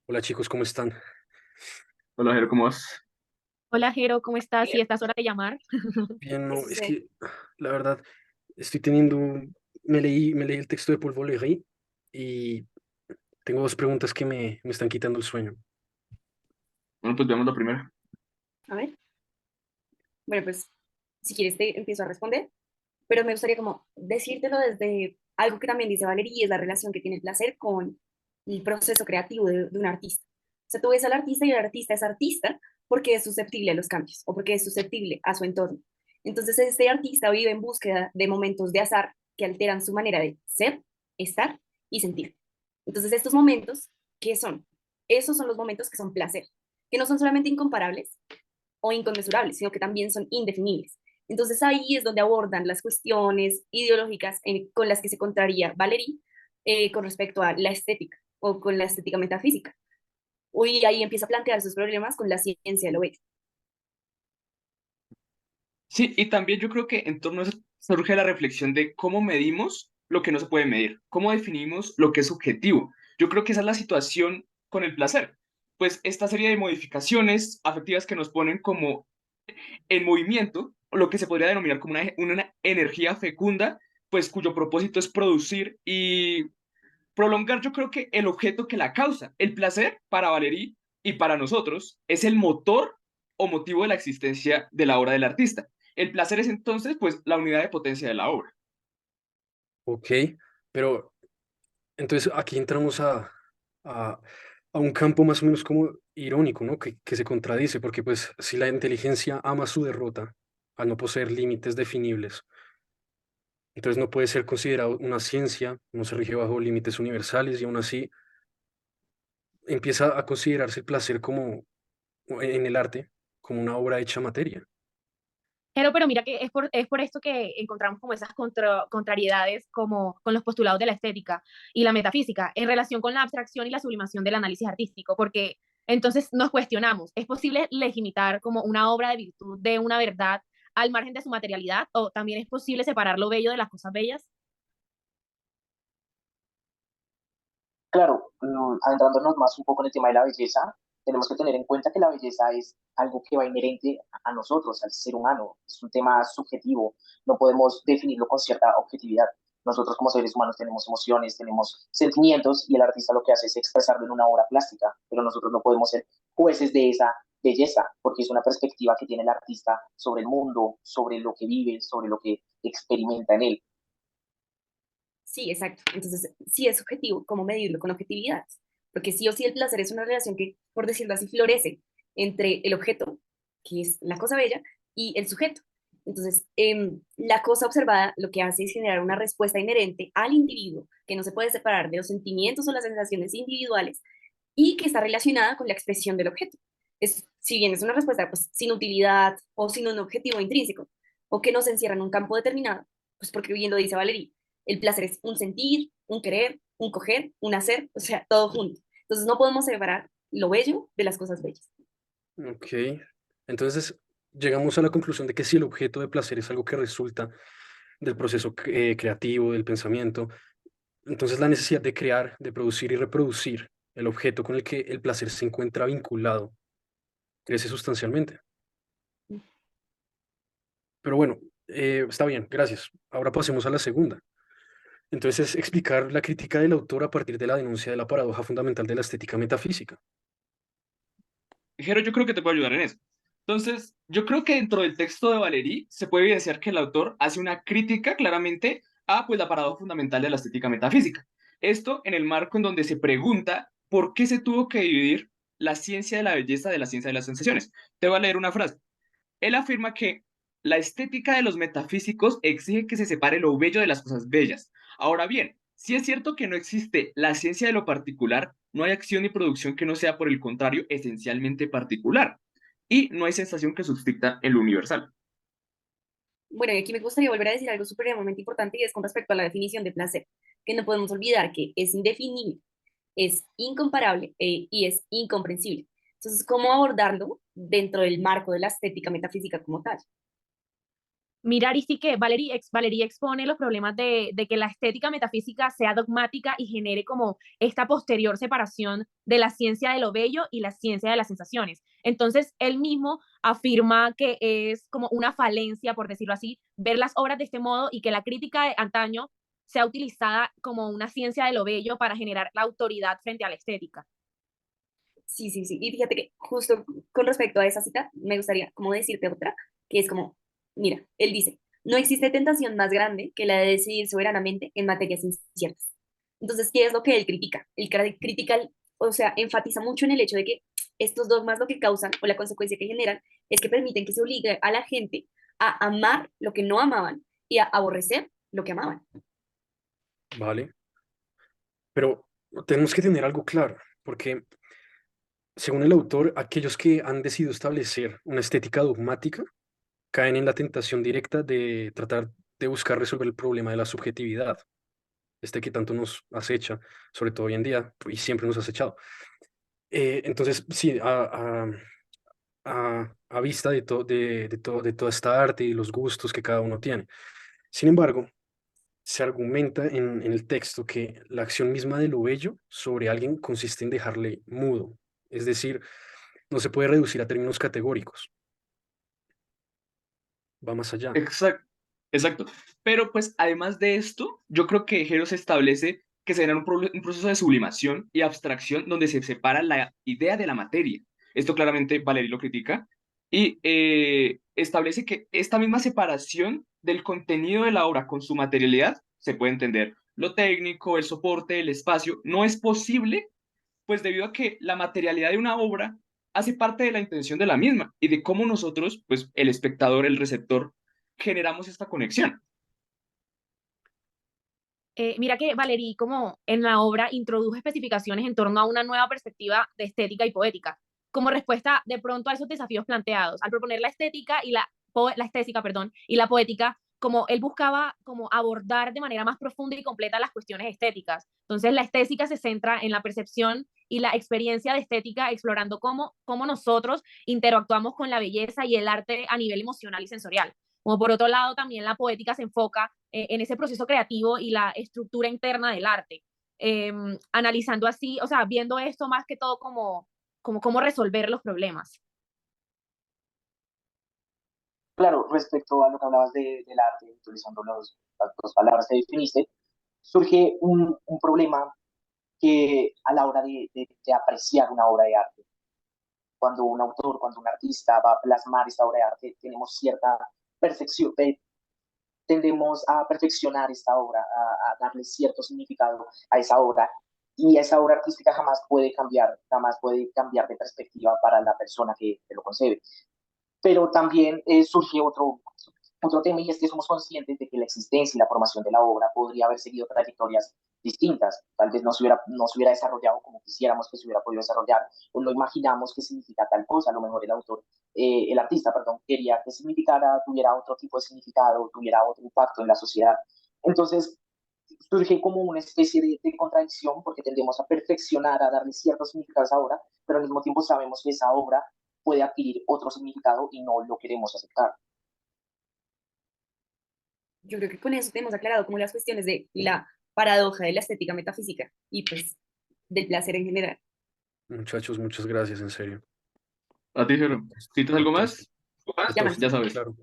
Hola chicos, ¿cómo están? Hola, Jero, ¿cómo vas? Hola, Jero, ¿cómo estás? Sí, estás hora de llamar. Bien, ¿Qué no, es sucede? que la verdad estoy me leí el texto de Paul Valéry y tengo dos preguntas que me están quitando el sueño. Bueno, pues veamos la primera. A ver, bueno, pues si quieres te empiezo a responder, pero me gustaría como decírtelo desde algo que también dice Valeria y es la relación que tiene el placer con el proceso creativo de un artista. O sea, tú ves al artista y el artista es artista porque es susceptible a los cambios o porque es susceptible a su entorno. Entonces, este artista vive en búsqueda de momentos de azar que alteran su manera de ser, estar y sentir. Entonces, estos momentos, ¿qué son? Esos son los momentos que son placer, que no son solamente incomparables, o inconmensurables, sino que también son indefinibles. Entonces ahí es donde abordan las cuestiones ideológicas con las que se contraría Valery con respecto a la estética o con la estética metafísica. Y ahí empieza a plantear sus problemas con la ciencia de lo bello. Sí, y también yo creo que en torno a eso surge la reflexión de cómo medimos lo que no se puede medir, cómo definimos lo que es objetivo. Yo creo que esa es la situación con el placer. Pues esta serie de modificaciones afectivas que nos ponen como en movimiento, lo que se podría denominar como una energía fecunda, pues cuyo propósito es producir y prolongar, yo creo que el objeto que la causa. El placer para Valery y para nosotros es el motor o motivo de la existencia de la obra del artista. El placer es entonces pues la unidad de potencia de la obra. Ok, pero entonces aquí entramos a, a un campo más o menos como irónico, ¿no? Que se contradice, porque pues si la inteligencia ama su derrota al no poseer límites definibles, entonces no puede ser considerado una ciencia, no se rige bajo límites universales y aún así empieza a considerarse el placer como en el arte como una obra hecha materia. Pero mira que es por esto que encontramos como esas contrariedades como con los postulados de la estética y la metafísica en relación con la abstracción y la sublimación del análisis artístico, porque entonces nos cuestionamos, ¿es posible legitimar como una obra de virtud de una verdad al margen de su materialidad o también es posible separar lo bello de las cosas bellas? Claro, adentrándonos más un poco en el tema de la belleza, tenemos que tener en cuenta que la belleza es algo que va inherente a nosotros, al ser humano. Es un tema subjetivo, no podemos definirlo con cierta objetividad. Nosotros como seres humanos tenemos emociones, tenemos sentimientos y el artista lo que hace es expresarlo en una obra plástica, pero nosotros no podemos ser jueces de esa belleza, porque es una perspectiva que tiene el artista sobre el mundo, sobre lo que vive, sobre lo que experimenta en él. Sí, exacto. Entonces, sí es subjetivo, ¿cómo medirlo con objetividad? Porque sí o sí el placer es una relación que, por decirlo así, florece entre el objeto, que es la cosa bella, y el sujeto. Entonces, la cosa observada lo que hace es generar una respuesta inherente al individuo, que no se puede separar de los sentimientos o las sensaciones individuales y que está relacionada con la expresión del objeto. Si bien es una respuesta pues, sin utilidad o sin un objetivo intrínseco, o que no se encierra en un campo determinado, pues porque bien lo dice Valerie, el placer es un sentir, un querer, un coger, un hacer, o sea, todo junto. Entonces no podemos separar lo bello de las cosas bellas. Ok, entonces llegamos a la conclusión de que si el objeto de placer es algo que resulta del proceso creativo, del pensamiento, entonces la necesidad de crear, de producir y reproducir el objeto con el que el placer se encuentra vinculado crece sustancialmente. Pero bueno, está bien, gracias. Ahora pasemos a la segunda. Entonces es explicar la crítica del autor a partir de la denuncia de la paradoja fundamental de la estética metafísica. Jero, yo creo que te puedo ayudar en eso. Entonces, yo creo que dentro del texto de Valery se puede evidenciar que el autor hace una crítica claramente a pues, la paradoja fundamental de la estética metafísica. Esto en el marco en donde se pregunta por qué se tuvo que dividir la ciencia de la belleza de la ciencia de las sensaciones. Te voy a leer una frase. Él afirma que la estética de los metafísicos exige que se separe lo bello de las cosas bellas. Ahora bien, si es cierto que no existe la ciencia de lo particular, no hay acción ni producción que no sea, por el contrario, esencialmente particular. Y no hay sensación que subsista en lo universal. Bueno, y aquí me gustaría volver a decir algo supremamente importante y es con respecto a la definición de placer, que no podemos olvidar que es indefinible, es incomparable y es incomprensible. Entonces, ¿cómo abordarlo dentro del marco de la estética metafísica como tal? mirar y sí que Valerie expone los problemas de que la estética metafísica sea dogmática y genere como esta posterior separación de la ciencia de lo bello y la ciencia de las sensaciones. Entonces, él mismo afirma que es como una falencia, por decirlo así, ver las obras de este modo y que la crítica de antaño sea utilizada como una ciencia de lo bello para generar la autoridad frente a la estética. Sí, sí, sí. Y fíjate que justo con respecto a esa cita, me gustaría como decirte otra, que es como, mira, él dice, no existe tentación más grande que la de decidir soberanamente en materias inciertas. Entonces, ¿qué es lo que él critica? Critica, o sea, enfatiza mucho en el hecho de que estos dogmas lo que causan o la consecuencia que generan es que permiten que se obligue a la gente a amar lo que no amaban y a aborrecer lo que amaban. ¿vale? Pero tenemos que tener algo claro, porque según el autor, aquellos que han decidido establecer una estética dogmática caen en la tentación directa de tratar de buscar resolver el problema de la subjetividad, este que tanto nos acecha, sobre todo hoy en día, y siempre nos ha acechado. Entonces, sí, a vista de toda esta arte y los gustos que cada uno tiene. Sin embargo, se argumenta en el texto que la acción misma de lo bello sobre alguien consiste en dejarle mudo, es decir, no se puede reducir a términos categóricos, va más allá. Exacto, exacto. Pero pues además de esto, yo creo que Heros establece que se genera un proceso de sublimación y abstracción donde se separa la idea de la materia. Esto claramente Valery lo critica y establece que esta misma separación del contenido de la obra con su materialidad, se puede entender lo técnico, el soporte, el espacio, no es posible, pues debido a que la materialidad de una obra hace parte de la intención de la misma y de cómo nosotros, pues el espectador, el receptor, generamos esta conexión. Mira que Valery, como en la obra, introdujo especificaciones en torno a una nueva perspectiva de estética y poética, como respuesta de pronto a esos desafíos planteados. Al proponer la estética y la estética, perdón, y la poética, como él buscaba como abordar de manera más profunda y completa las cuestiones estéticas. Entonces, la estética se centra en la percepción y la experiencia de estética, explorando cómo nosotros interactuamos con la belleza y el arte a nivel emocional y sensorial. Como por otro lado, también la poética se enfoca en ese proceso creativo y la estructura interna del arte, analizando así, o sea, viendo esto más que todo como cómo resolver los problemas. Claro, respecto a lo que hablabas del arte, utilizando las dos palabras que definiste, surge un problema que a la hora de apreciar una obra de arte, cuando un autor, cuando un artista va a plasmar esta obra de arte, tenemos cierta perfección, tendemos a perfeccionar esta obra, a darle cierto significado a esa obra, y esa obra artística jamás puede cambiar de perspectiva para la persona que lo concebe. Pero también surge otro tema, y es que somos conscientes de que la existencia y la formación de la obra podría haber seguido trayectorias distintas. Tal vez no se hubiera desarrollado como quisiéramos que se hubiera podido desarrollar, o no imaginamos que significa tal cosa. A lo mejor el artista, perdón, quería que significara, tuviera otro tipo de significado, tuviera otro impacto en la sociedad. Entonces, surge como una especie de contradicción, porque tendemos a perfeccionar, a darle ciertos significados a esa obra, pero al mismo tiempo sabemos que esa obra puede adquirir otro significado y no lo queremos aceptar. Yo creo que con eso tenemos aclarado como las cuestiones de la paradoja de la estética metafísica y pues del placer en general. Muchachos, muchas gracias, en serio. A ti, Jero. ¿Necesitas algo Entonces, más? Llamas. Ya sabes. claro.